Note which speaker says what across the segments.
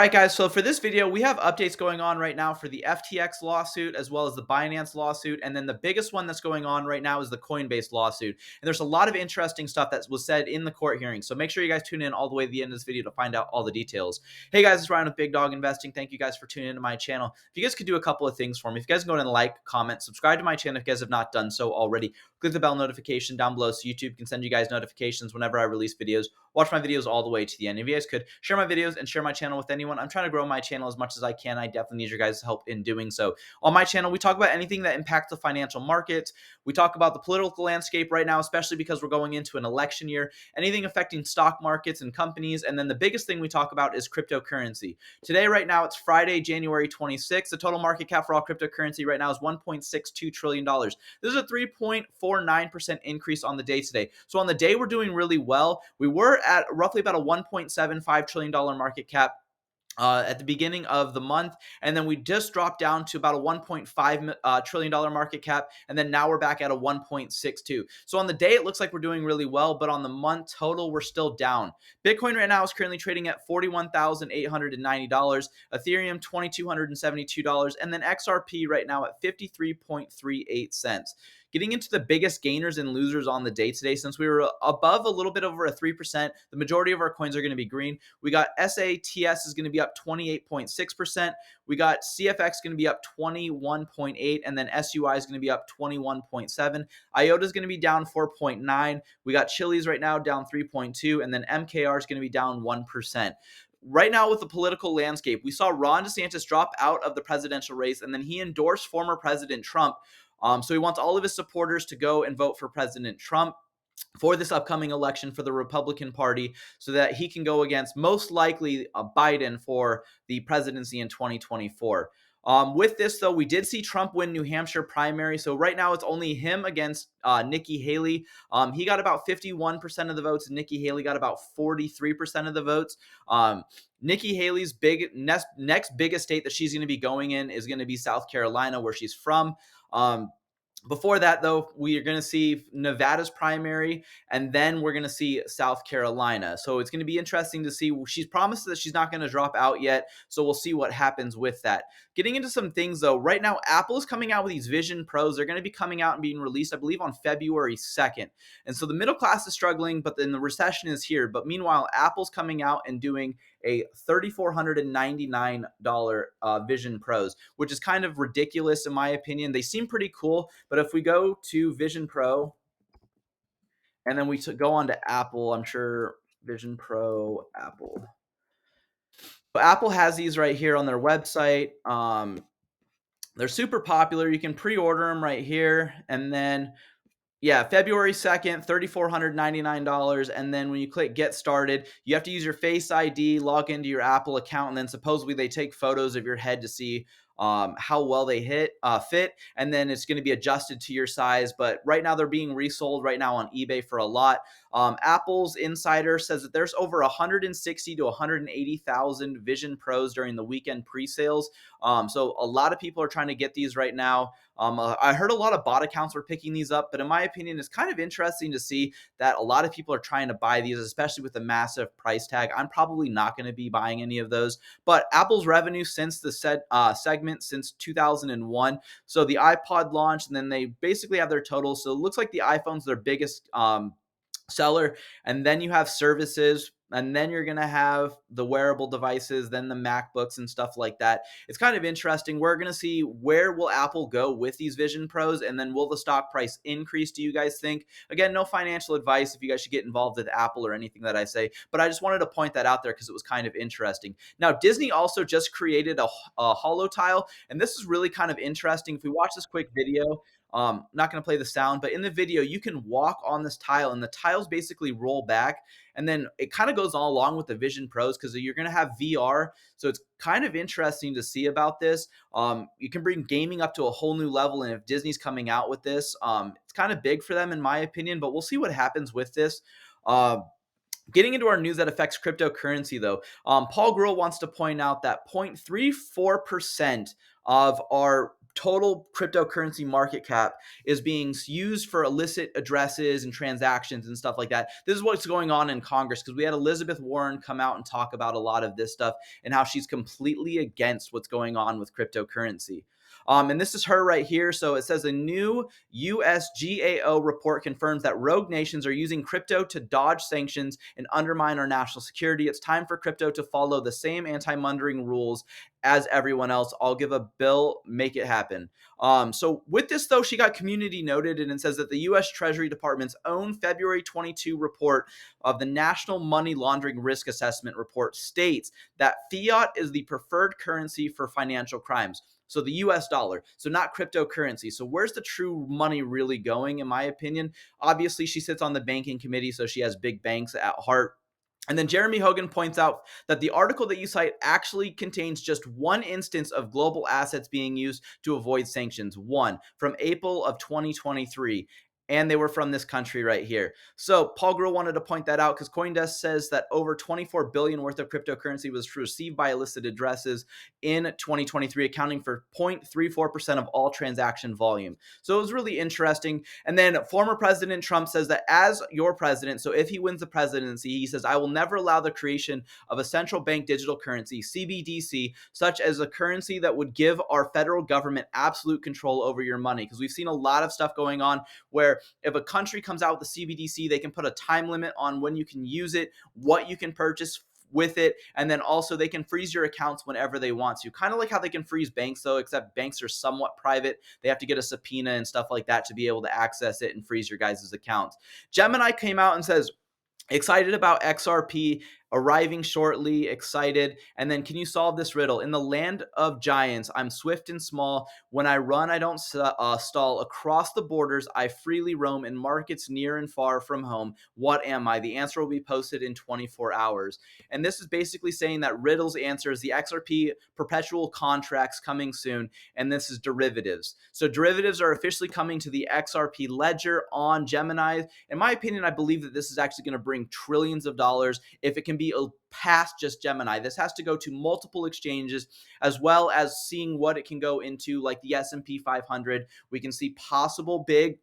Speaker 1: All right, guys, so for this video, we have updates going on right now for the FTX lawsuit as well as the Binance lawsuit. And then the biggest one that's going on right now is the Coinbase lawsuit. And there's a lot of interesting stuff that was said in the court hearing. So make sure you guys tune in all the way to the end of this video to find out all the details. Hey, guys, it's Ryan with Big Dog Investing. Thank you guys for tuning into my channel. If you guys could do a couple of things for me, if you guys can go ahead and like, comment, subscribe to my channel if you guys have not done so already. Click the bell notification down below so YouTube can send you guys notifications whenever I release videos. Watch my videos all the way to the end. If you guys could share my videos and share my channel with anyone, I'm trying to grow my channel as much as I can. I definitely need your guys' help in doing so. On my channel, we talk about anything that impacts the financial markets. We talk about the political landscape right now, especially because we're going into an election year, anything affecting stock markets and companies. And then the biggest thing we talk about is cryptocurrency. Today, right now, it's Friday, January 26th. The total market cap for all cryptocurrency right now is $1.62 trillion. This is a 3.49% increase on the day today. So on the day, we're doing really well. We were at roughly about a $1.75 trillion market cap at the beginning of the month, and then we just dropped down to about a $1.5 trillion market cap, and then now we're back at a 1.62. So on the day, it looks like we're doing really well, but on the month total, we're still down. Bitcoin right now is currently trading at $41,890, Ethereum $2,272, and then XRP right now at 53.38 cents. Getting into the biggest gainers and losers on the day today, since we were above a little bit over a 3%, the majority of our coins are going to be green. We got SATS is going to be up 28.6%. We got CFX going to be up 21.8%, and then SUI is going to be up 21.7%. IOTA is going to be down 4.9%. We got Chili's right now down 3.2%, and then MKR is going to be down 1%. Right now with the political landscape, we saw Ron DeSantis drop out of the presidential race, and then he endorsed former President Trump. So he wants all of his supporters to go and vote for President Trump for this upcoming election for the Republican Party so that he can go against most likely Biden for the presidency in 2024. With this, though, we did see Trump win New Hampshire primary. So right now it's only him against Nikki Haley. He got about 51% of the votes, and Nikki Haley got about 43% of the votes. Nikki Haley's next biggest state that she's going to be going in is going to be South Carolina, where she's from. Before that, though, we are going to see Nevada's primary, and then we're going to see South Carolina. So it's going to be interesting to see. She's promised that she's not going to drop out yet, so we'll see what happens with that. Getting into some things, though, right now, Apple is coming out with these Vision Pros. They're going to be coming out and being released, I believe, on February 2nd. And so the middle class is struggling, but then the recession is here. But meanwhile, Apple's coming out and doing a $3,499 Vision Pros, which is kind of ridiculous in my opinion. They seem pretty cool, but if we go to Vision Pro and then we go on to Apple, I'm sure Vision Pro Apple. So Apple has these right here on their website. They're super popular. You can pre-order them right here, and then yeah, February 2nd, $3,499. And then when you click get started, you have to use your Face ID, log into your Apple account, and then supposedly they take photos of your head to see how well they fit. And then it's going to be adjusted to your size. But right now they're being resold right now on eBay for a lot. Apple's insider says that there's over 160 to 180,000 Vision Pros during the weekend pre-sales. So a lot of people are trying to get these right now. I heard a lot of bot accounts were picking these up, but in my opinion, it's kind of interesting to see that a lot of people are trying to buy these, especially with the massive price tag. I'm probably not going to be buying any of those, but Apple's revenue since the segment since 2001. So the iPod launched, and then they basically have their total. So it looks like the iPhone's their biggest seller, and then you have services, and then you're going to have the wearable devices, then the MacBooks and stuff like that. It's kind of interesting. We're going to see where will Apple go with these Vision Pros, and then will the stock price increase, do you guys think? Again, no financial advice if you guys should get involved with Apple or anything that I say, but I just wanted to point that out there because it was kind of interesting. Now, Disney also just created a holo tile, and this is really kind of interesting. If we watch this quick video, not going to play the sound, but in the video, you can walk on this tile, and the tiles basically roll back. And then it kind of goes all along with the Vision Pros because you're going to have VR. So it's kind of interesting to see about this. You can bring gaming up to a whole new level. And if Disney's coming out with this, it's kind of big for them, in my opinion, but we'll see what happens with this. Getting into our news that affects cryptocurrency, though, Paul Grewal wants to point out that 0.34% of our total cryptocurrency market cap is being used for illicit addresses and transactions and stuff like that. This is what's going on in Congress, because we had Elizabeth Warren come out and talk about a lot of this stuff and how she's completely against what's going on with cryptocurrency. And this is her right here. So it says a new USGAO report confirms that rogue nations are using crypto to dodge sanctions and undermine our national security. It's time for crypto to follow the same anti-money rules as everyone else. I'll give a bill, make it happen. So with this, though, she got community noted, and it says that the U.S. Treasury Department's own February 22 report of the National Money Laundering Risk Assessment report states that fiat is the preferred currency for financial crimes. So the US dollar, so not cryptocurrency. So where's the true money really going, in my opinion? Obviously, she sits on the banking committee, so she has big banks at heart. And then Jeremy Hogan points out that the article that you cite actually contains just one instance of global assets being used to avoid sanctions, one from April of 2023. And they were from this country right here. So Paul Grill wanted to point that out because CoinDesk says that over 24 billion worth of cryptocurrency was received by illicit addresses in 2023, accounting for 0.34% of all transaction volume. So it was really interesting. And then former President Trump says that as your president, so if he wins the presidency, he says, I will never allow the creation of a central bank digital currency, CBDC, such as a currency that would give our federal government absolute control over your money. Because we've seen a lot of stuff going on where if a country comes out with a CBDC, they can put a time limit on when you can use it, what you can purchase with it, and then also they can freeze your accounts whenever they want to. Kind of like how they can freeze banks, though, except banks are somewhat private. They have to get a subpoena and stuff like that to be able to access it and freeze your guys' accounts. Gemini came out and says, excited about XRP arriving shortly, excited. And then, can you solve this riddle? In the land of giants, I'm swift and small. When I run, I don't stall. Across the borders, I freely roam in markets near and far from home. What am I? The answer will be posted in 24 hours. And this is basically saying that riddle's answer is the XRP perpetual contracts coming soon. And this is derivatives. So derivatives are officially coming to the XRP ledger on Gemini. In my opinion, I believe that this is actually going to bring trillions of dollars if it can be past just Gemini. This has to go to multiple exchanges, as well as seeing what it can go into, like the S&P 500. We can see possible big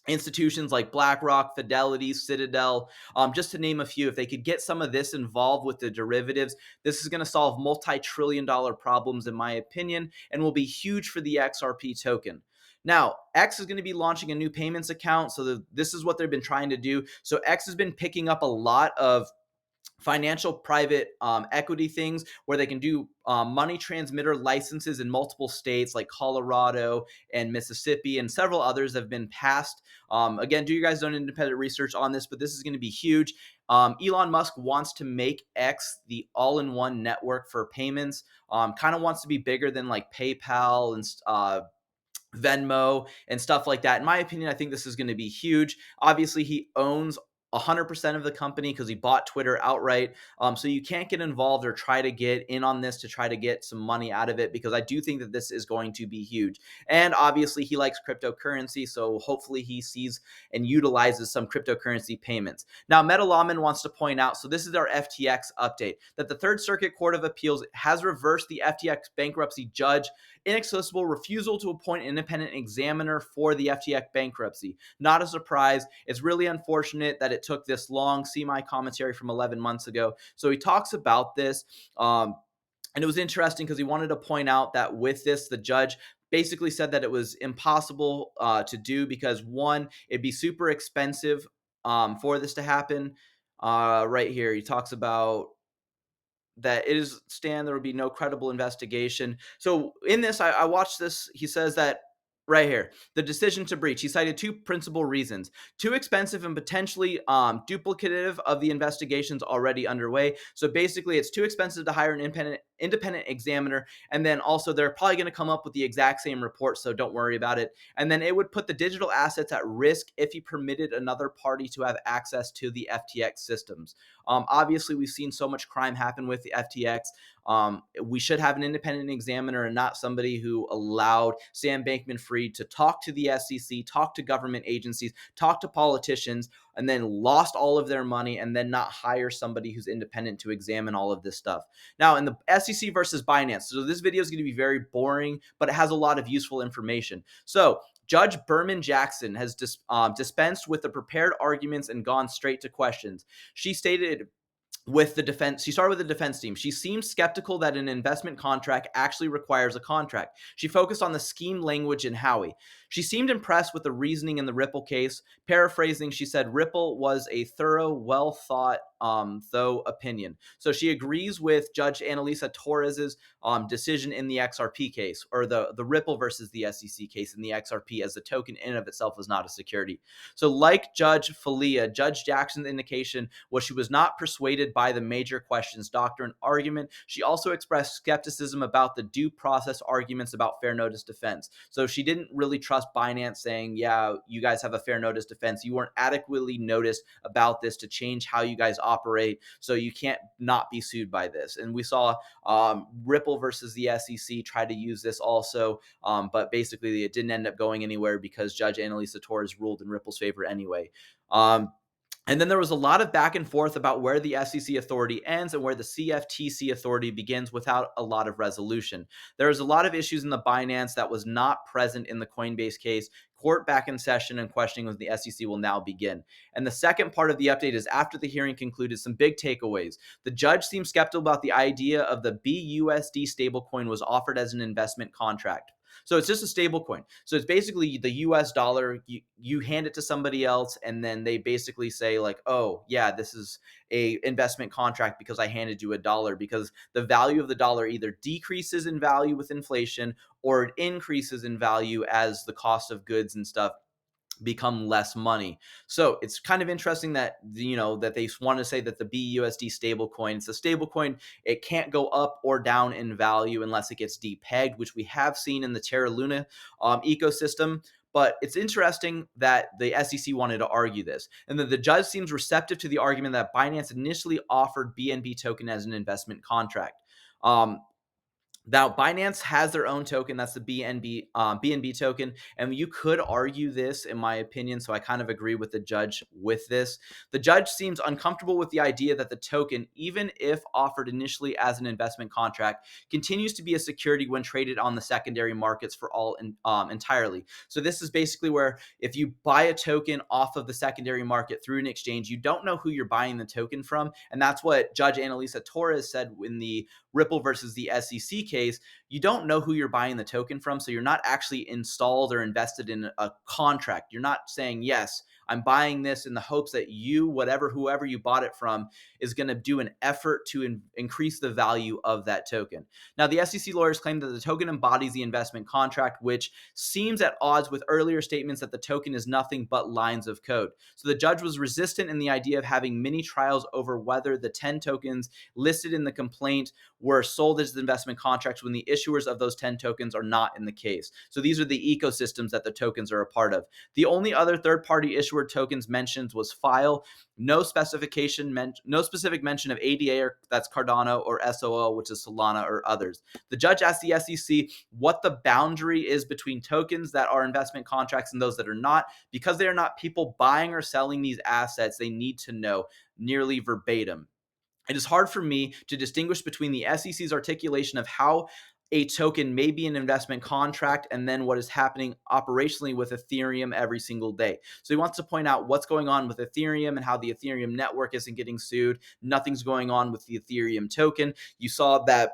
Speaker 1: institutions like BlackRock, Fidelity, Citadel, just to name a few. If they could get some of this involved with the derivatives, this is going to solve multi-trillion-dollar problems, in my opinion, and will be huge for the XRP token. Now, X is going to be launching a new payments account, so this is what they've been trying to do. So X has been picking up a lot of financial private equity things where they can do money transmitter licenses in multiple states like Colorado and Mississippi, and several others have been passed. Again, do you guys own independent research on this, but this is going to be huge. Elon Musk wants to make X the all-in-one network for payments. Kind of wants to be bigger than like PayPal and Venmo and stuff like that. In my opinion, I think this is going to be huge. Obviously, he owns 100% of the company because he bought Twitter outright. So you can't get involved or try to get in on this to try to get some money out of it, because I do think that this is going to be huge. And obviously he likes cryptocurrency, so hopefully he sees and utilizes some cryptocurrency payments. Now, Metalaman wants to point out, so this is our FTX update, that the Third Circuit Court of Appeals has reversed the FTX bankruptcy judge inaccessible refusal to appoint an independent examiner for the FTX bankruptcy. Not a surprise. It's really unfortunate that it took this long. See my commentary from 11 months ago. So he talks about this. And it was interesting because he wanted to point out that with this, the judge basically said that it was impossible to do because, one, it'd be super expensive for this to happen. Right here, he talks about that it is there would be no credible investigation. So in this, I watched this. He says that right here, the decision to breach. He cited two principal reasons: too expensive and potentially duplicative of the investigations already underway. So basically, it's too expensive to hire an independent examiner, and then also they're probably going to come up with the exact same report, so don't worry about it. And then it would put the digital assets at risk if he permitted another party to have access to the FTX systems. Obviously, we've seen so much crime happen with the FTX. We should have an independent examiner and not somebody who allowed Sam Bankman-Fried to talk to the SEC, talk to government agencies, talk to politicians, and then lost all of their money and then not hire somebody who's independent to examine all of this stuff. Now, in the SEC versus Binance, so this video is going to be very boring, but it has a lot of useful information. So Judge Berman Jackson has dispensed with the prepared arguments and gone straight to questions. She stated with the defense, she started with the defense team. She seemed skeptical that an investment contract actually requires a contract. She focused on the scheme language in Howey. She seemed impressed with the reasoning in the Ripple case. Paraphrasing, she said Ripple was a thorough, well thought, though opinion. So she agrees with Judge Annalisa Torres's decision in the XRP case, or the Ripple versus the SEC case in the XRP, as the token in and of itself was not a security. So like Judge Falia, Judge Jackson's indication was she was not persuaded by the major questions doctrine argument. She also expressed skepticism about the due process arguments about fair notice defense. So she didn't really trust Binance saying, yeah, you guys have a fair notice defense. You weren't adequately noticed about this to change how you guys operate, so you can't not be sued by this. And we saw Ripple versus the SEC try to use this also, but basically it didn't end up going anywhere because Judge Annalisa Torres ruled in Ripple's favor anyway. And then there was a lot of back and forth about where the SEC authority ends and where the CFTC authority begins without a lot of resolution. There was a lot of issues in the Binance that was not present in the Coinbase case. Court back in session and questioning with the SEC will now begin. And the second part of the update is after the hearing concluded, some big takeaways. The judge seemed skeptical about the idea of the BUSD stablecoin was offered as an investment contract. So it's just a stable coin. So it's basically the US dollar. You hand it to somebody else, and then they basically say like, oh, yeah, this is a investment contract because I handed you a dollar, because the value of the dollar either decreases in value with inflation or it increases in value as the cost of goods and stuff become less money. So it's kind of interesting that that they want to say that the BUSD stablecoin, it's a stablecoin, it can't go up or down in value unless it gets depegged, which we have seen in the Terra Luna ecosystem. But it's interesting that the SEC wanted to argue this, and that the judge seems receptive to the argument that Binance initially offered BNB token as an investment contract. Now, Binance has their own token. That's the BNB token. And you could argue this, in my opinion. So I kind of agree with the judge with this. The judge seems uncomfortable with the idea that the token, even if offered initially as an investment contract, continues to be a security when traded on the secondary markets for all entirely. So this is basically where if you buy a token off of the secondary market through an exchange, you don't know who you're buying the token from. And that's what Judge Annalisa Torres said in the Ripple versus the SEC case. You don't know who you're buying the token from, so you're not actually installed or invested in a contract. You're not saying, yes, I'm buying this in the hopes that whoever you bought it from is going to do an effort to increase the value of that token. Now, the SEC lawyers claim that the token embodies the investment contract, which seems at odds with earlier statements that the token is nothing but lines of code. So the judge was resistant in the idea of having mini trials over whether the 10 tokens listed in the complaint were sold as investment contracts when the issuers of those 10 tokens are not in the case. So these are the ecosystems that the tokens are a part of. The only other third-party issuer tokens mentioned was File. No specific mention of ADA, or that's Cardano, or SOL, which is Solana, or others. The judge asked the SEC what the boundary is between tokens that are investment contracts and those that are not. Because they are not people buying or selling these assets, they need to know nearly verbatim. It is hard for me to distinguish between the SEC's articulation of how a token may be an investment contract and then what is happening operationally with Ethereum every single day. So he wants to point out what's going on with Ethereum and how the Ethereum network isn't getting sued. Nothing's going on with the Ethereum token. You saw that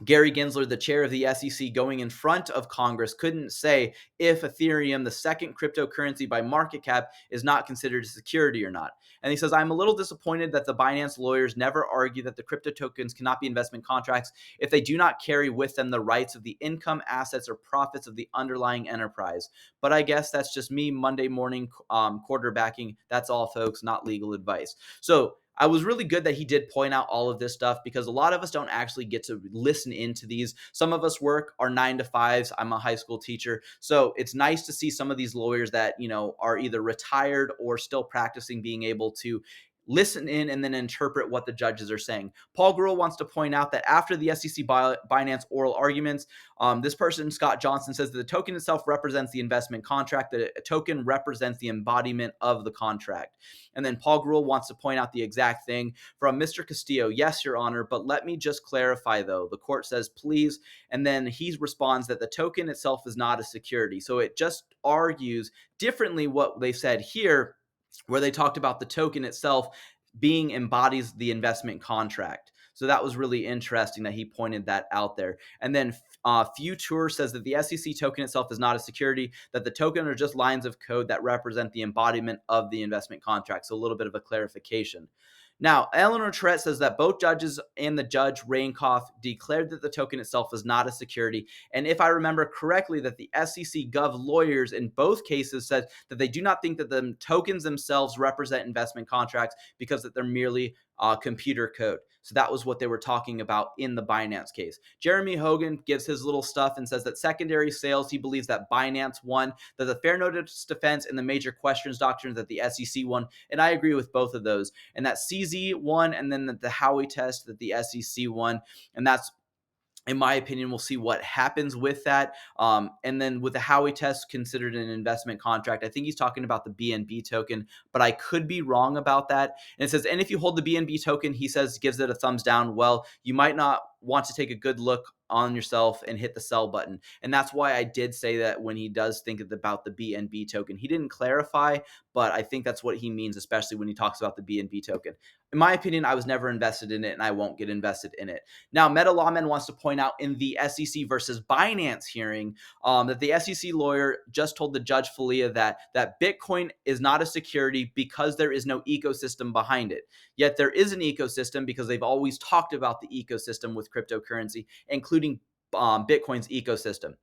Speaker 1: Gary Gensler, the chair of the SEC, going in front of Congress, couldn't say if Ethereum, the second cryptocurrency by market cap, is not considered a security or not. And he says, I'm a little disappointed that the Binance lawyers never argue that the crypto tokens cannot be investment contracts if they do not carry with them the rights of the income, assets, or profits of the underlying enterprise. But I guess that's just me Monday morning quarterbacking. That's all, folks, not legal advice. So I was really good that he did point out all of this stuff, because a lot of us don't actually get to listen into these. Some of us work our 9 to 5s. I'm a high school teacher. So it's nice to see some of these lawyers that, are either retired or still practicing being able to listen in and then interpret what the judges are saying. Paul Grewal wants to point out that after the SEC Binance oral arguments, this person, Scott Johnson, says that the token itself represents the investment contract, that a token represents the embodiment of the contract. And then Paul Grewal wants to point out the exact thing from Mr. Castillo. Yes, Your Honor, but let me just clarify, though. The court says, please. And then he responds that the token itself is not a security. So it just argues differently what they said here, where they talked about the token itself being embodies the investment contract. So that was really interesting that he pointed that out there. And then Future says that the SEC token itself is not a security, that the token are just lines of code that represent the embodiment of the investment contract. So a little bit of a clarification. Now, Eleanor Tret says that both judges and the judge Rainkoff declared that the token itself is not a security. And if I remember correctly, that the SEC Gov lawyers in both cases said that they do not think that the tokens themselves represent investment contracts because that they're merely computer code. So that was what they were talking about in the Binance case. Jeremy Hogan gives his little stuff and says that secondary sales, he believes that Binance won, that the fair notice defense and the major questions doctrine that the SEC won. And I agree with both of those. And that CZ won, and then the Howey test that the SEC won. And that's, in my opinion, we'll see what happens with that. And then with the Howey test considered an investment contract, I think he's talking about the BNB token, but I could be wrong about that. And it says, and if you hold the BNB token, he says, gives it a thumbs down. Well, you might not want to take a good look on yourself and hit the sell button. And that's why I did say that when he does think about the BNB token. He didn't clarify, but I think that's what he means, especially when he talks about the BNB token. In my opinion, I was never invested in it, and I won't get invested in it. Now, Meta Lawman wants to point out in the SEC versus Binance hearing that the SEC lawyer just told the judge Falia that Bitcoin is not a security because there is no ecosystem behind it. Yet there is an ecosystem because they've always talked about the ecosystem with cryptocurrency, including Bitcoin's ecosystem.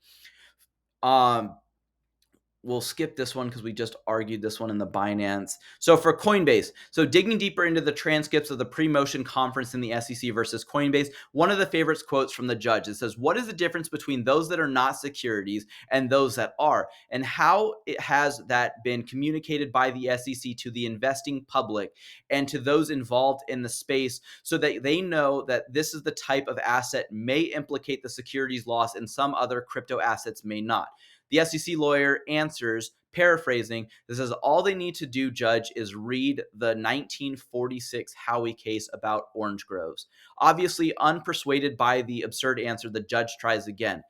Speaker 1: We'll skip this one because we just argued this one in the Binance. So for Coinbase, so digging deeper into the transcripts of the pre-motion conference in the SEC versus Coinbase, one of the favorites quotes from the judge, it says, what is the difference between those that are not securities and those that are? And how it has that been communicated by the SEC to the investing public and to those involved in the space so that they know that this is the type of asset may implicate the securities laws and some other crypto assets may not. The SEC lawyer answers, paraphrasing, this says, all they need to do, Judge, is read the 1946 Howey case about orange groves. Obviously, unpersuaded by the absurd answer, the judge tries again.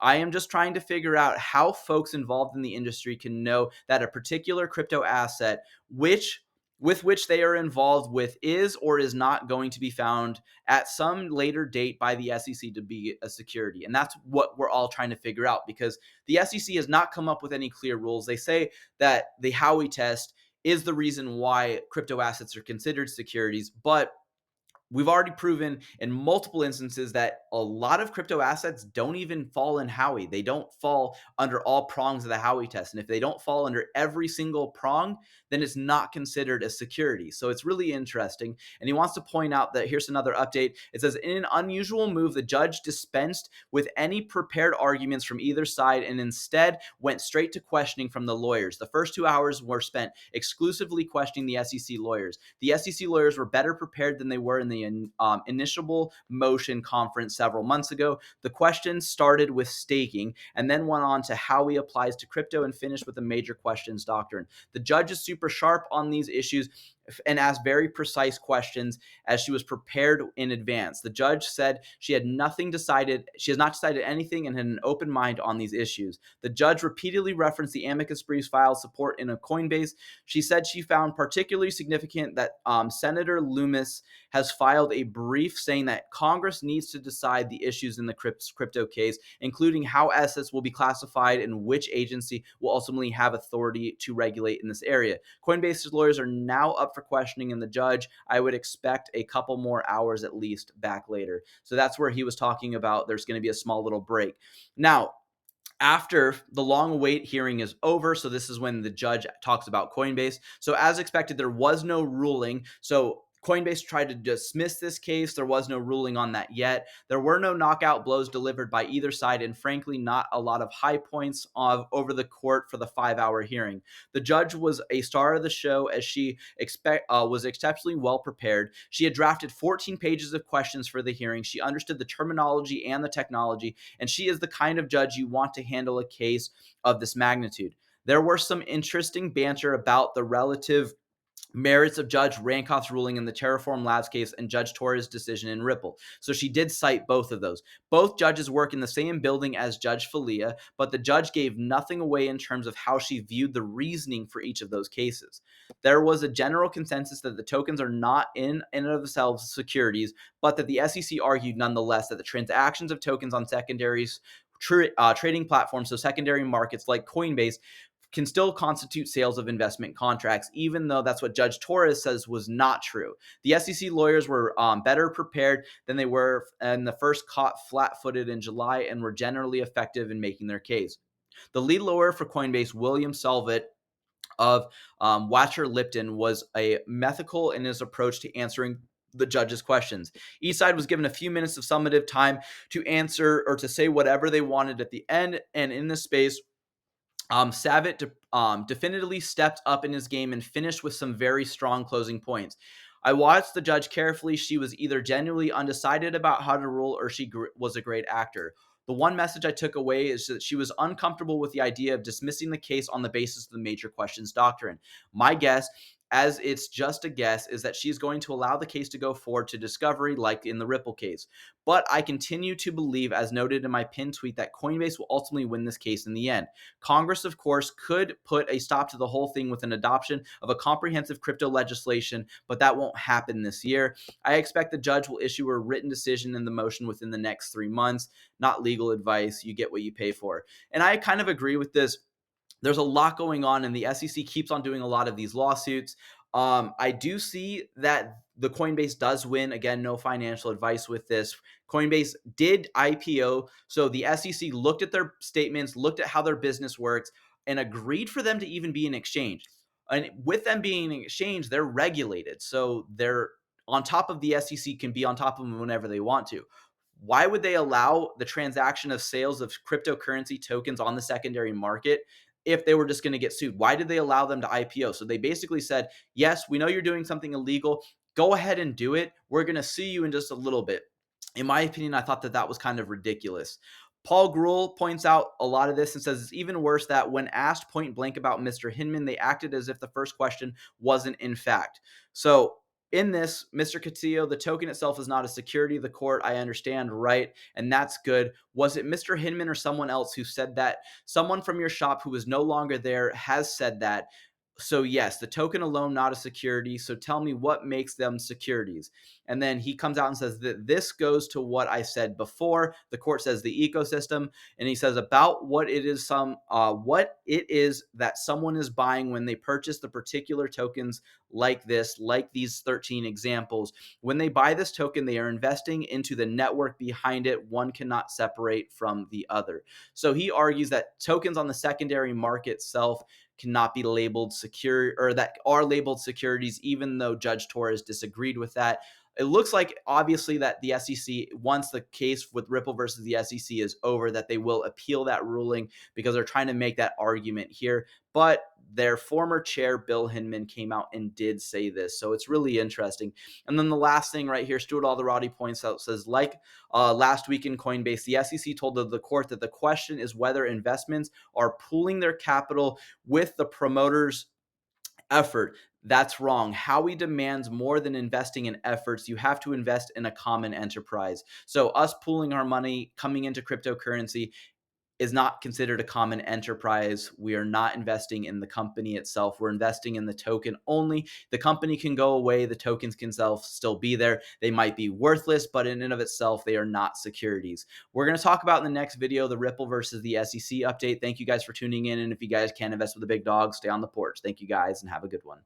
Speaker 1: I am just trying to figure out how folks involved in the industry can know that a particular crypto asset, with which they are involved with, is or is not going to be found at some later date by the SEC to be a security. And that's what we're all trying to figure out, because the SEC has not come up with any clear rules. They say that the Howey test is the reason why crypto assets are considered securities, but we've already proven in multiple instances that a lot of crypto assets don't even fall in Howey. They don't fall under all prongs of the Howey test. And if they don't fall under every single prong, then it's not considered a security. So it's really interesting. And he wants to point out that here's another update. It says, in an unusual move, the judge dispensed with any prepared arguments from either side and instead went straight to questioning from the lawyers. The first 2 hours were spent exclusively questioning the SEC lawyers. The SEC lawyers were better prepared than they were in the initial motion conference several months ago. The questions started with staking and then went on to how he applies to crypto and finished with the major questions doctrine. The judge is super sharp on these issues and asked very precise questions as she was prepared in advance. The judge said she has not decided anything and had an open mind on these issues. The judge repeatedly referenced the amicus briefs filed support in a Coinbase. She said she found particularly significant that Senator Loomis has filed a brief saying that Congress needs to decide the issues in the crypto case, including how assets will be classified and which agency will ultimately have authority to regulate in this area. Coinbase's lawyers are now up for questioning, and the judge, I would expect a couple more hours at least back later. So that's where he was talking about there's going to be a small little break. Now, after the long wait hearing is over, so this is when the judge talks about Coinbase. So as expected, there was no ruling. So Coinbase tried to dismiss this case. There was no ruling on that yet. There were no knockout blows delivered by either side, and frankly, not a lot of high points over the court for the 5-hour hearing. The judge was a star of the show as she was exceptionally well prepared. She had drafted 14 pages of questions for the hearing. She understood the terminology and the technology, and she is the kind of judge you want to handle a case of this magnitude. There were some interesting banter about the relative merits of Judge Rankoff's ruling in the Terraform Labs case and Judge Torres' decision in Ripple. So she did cite both of those. Both judges work in the same building as Judge Falia, but the judge gave nothing away in terms of how she viewed the reasoning for each of those cases. There was a general consensus that the tokens are not in and of themselves securities, but that the SEC argued nonetheless that the transactions of tokens on secondaries trading platforms, so secondary markets like Coinbase, can still constitute sales of investment contracts, even though that's what Judge Torres says was not true. The SEC lawyers were better prepared than they were in the first caught flat-footed in July and were generally effective in making their case. The lead lawyer for Coinbase, William Salvet of Watcher Lipton, was a methodical in his approach to answering the judge's questions. Each side was given a few minutes of summative time to answer or to say whatever they wanted at the end, and in this space, Savitt definitively stepped up in his game and finished with some very strong closing points. I watched the judge carefully. She was either genuinely undecided about how to rule or she was a great actor. The one message I took away is that she was uncomfortable with the idea of dismissing the case on the basis of the major questions doctrine. My guess, as it's just a guess, is that she's going to allow the case to go forward to discovery like in the Ripple case. But I continue to believe, as noted in my pinned tweet, that Coinbase will ultimately win this case in the end. Congress, of course, could put a stop to the whole thing with an adoption of a comprehensive crypto legislation, but that won't happen this year. I expect the judge will issue a written decision in the motion within the next 3 months. Not legal advice. You get what you pay for. And I kind of agree with this. There's a lot going on, and the SEC keeps on doing a lot of these lawsuits. I do see that the Coinbase does win. Again, no financial advice with this. Coinbase did IPO, so the SEC looked at their statements, looked at how their business works, and agreed for them to even be an exchange. And with them being an exchange, they're regulated, so they're on top of the SEC, can be on top of them whenever they want to. Why would they allow the transaction of sales of cryptocurrency tokens on the secondary market if they were just going to get sued? Why did they allow them to IPO? So they basically said, yes, we know you're doing something illegal. Go ahead and do it. We're going to sue you in just a little bit. In my opinion, I thought that that was kind of ridiculous. Paul Gruhl points out a lot of this and says it's even worse that when asked point blank about Mr. Hinman, they acted as if the first question wasn't in fact. So in this, Mr. Castillo, the token itself is not a security. The court, I understand, right? And that's good. Was it Mr. Hinman or someone else who said that? Someone from your shop who is no longer there has said that. So yes, the token alone, not a security. So tell me what makes them securities. And then he comes out and says that this goes to what I said before. The court says the ecosystem, and he says about what it is that someone is buying when they purchase the particular tokens like this, like these 13 examples. When they buy this token, they are investing into the network behind it. One cannot separate from the other. So he argues that tokens on the secondary market itself cannot be labeled secure, or that are labeled securities, even though Judge Torres disagreed with that. It looks like obviously that the SEC, once the case with Ripple versus the SEC is over, that they will appeal that ruling because they're trying to make that argument here. But their former chair, Bill Hinman, came out and did say this. So it's really interesting. And then the last thing right here, Stuart Alderati points out, says, like last week in Coinbase, the SEC told the court that the question is whether investments are pooling their capital with the promoter's effort. That's wrong. Howey demands more than investing in efforts. You have to invest in a common enterprise. So us pooling our money coming into cryptocurrency is not considered a common enterprise. We are not investing in the company itself. We're investing in the token only. The company can go away. The tokens can still be there. They might be worthless, but in and of itself, they are not securities. We're going to talk about in the next video, the Ripple versus the SEC update. Thank you guys for tuning in. And if you guys can invest with the big dogs, stay on the porch. Thank you guys and have a good one.